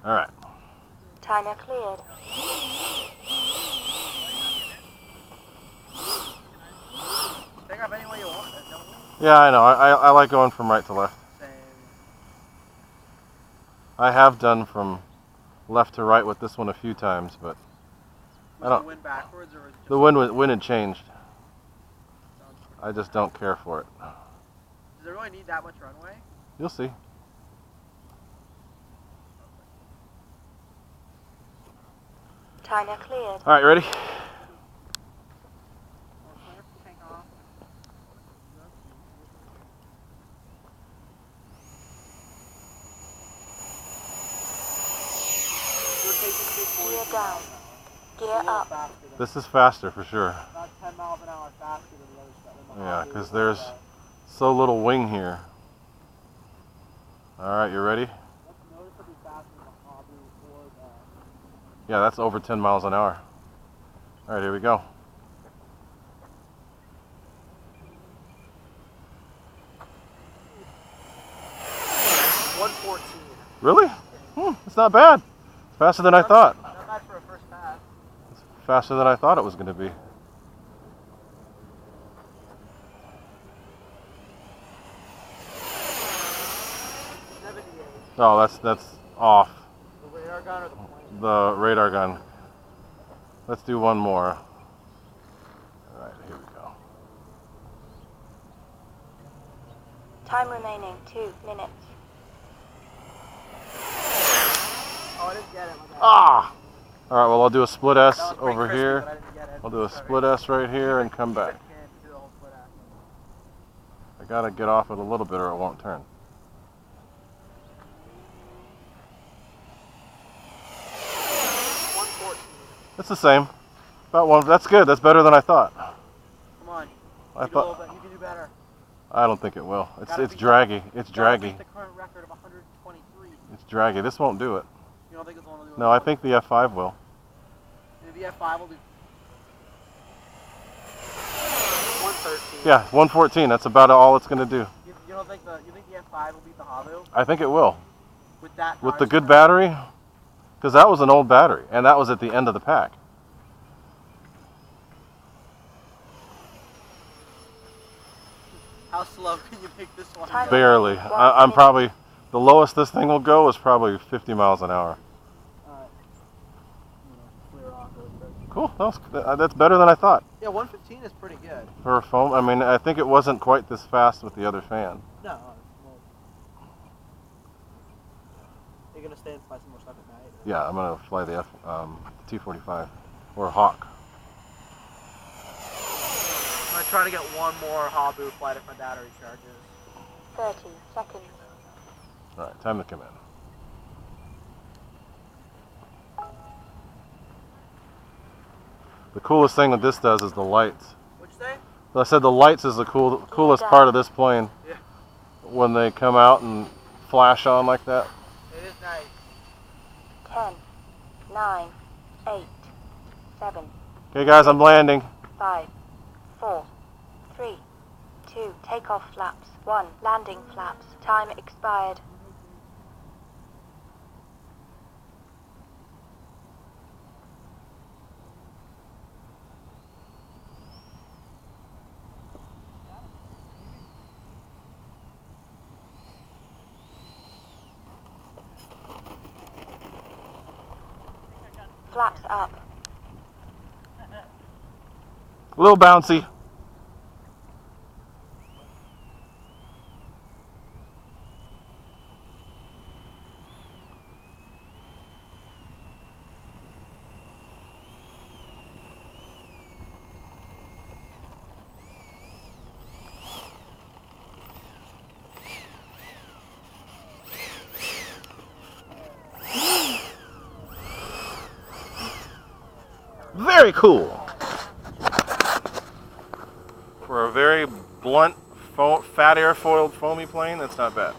All right. Timer cleared. Pick up any way you want. Yeah, I know. I like going from right to left. Same. I have done from left to right with this one a few times, but Was the wind backwards or was it just the wind had changed. I just don't care for it. Does it really need that much runway? You'll see. Timer cleared. All right, ready? Gear down. Gear up. This is faster for sure. About 10 miles an hour faster than the other stuff. Yeah, because there's so little wing here. All right, you ready? Yeah, that's over 10 miles an hour. All right, here we go. Really? It's not bad. It's faster than I thought. Not bad for a first pass. It's faster than I thought it was going to be. Oh, that's off. The radar gun or the plane? The radar gun. Let's do one more. All right, here we go. Time remaining 2 minutes. Oh, I didn't get it. Ah! All right, well, I'll do a split S That was pretty over crispy, here. but I didn't get it. I'll do a Sorry. split S right here and come back. Can't do the whole split ass. I gotta get off it a little bit or it won't turn. It's the same. About one. That's good. That's better than I thought. Come on. I You thought. can do better. I don't think it will. It's Gotta it's beat draggy. It's Gotta draggy. beat the current record of 123. It's draggy. This won't do it. You don't think this one will do it? No, I think the F5 will. Maybe F5 will do 113. Yeah, 114. That's about all it's gonna do. You don't think you think the F5 will beat the Havu I think it will. with that? With the power good supply? battery, because that was an old battery, and that was at the end of the pack. How slow can you make this one? Time. go? Barely. I'm probably the lowest this thing will go is probably 50 miles an hour. Alright. Clear off really quick. Cool. That's better than I thought Yeah, 115 is pretty good. for a foam. I mean, I think it wasn't quite this fast with the other fan. No. Well, you're gonna stay and fly some more stuff at night? Yeah, I'm gonna fly the T-45 or Hawk. I'm gonna try to get one more Habu flight if my battery charges. 30 seconds. All right, time to come in. The coolest thing that this does is the lights. What'd you say? I said the lights is the coolest part of this plane. Yeah. When they come out and flash on like that. It is nice. 10, 9, 8, 7, Okay, guys, I'm landing. 5, 4, 3, 2. Takeoff flaps. 1. Landing flaps. Time expired. Flaps up. A little bouncy. Very cool. For a very blunt, fat airfoiled foamy plane, that's not bad.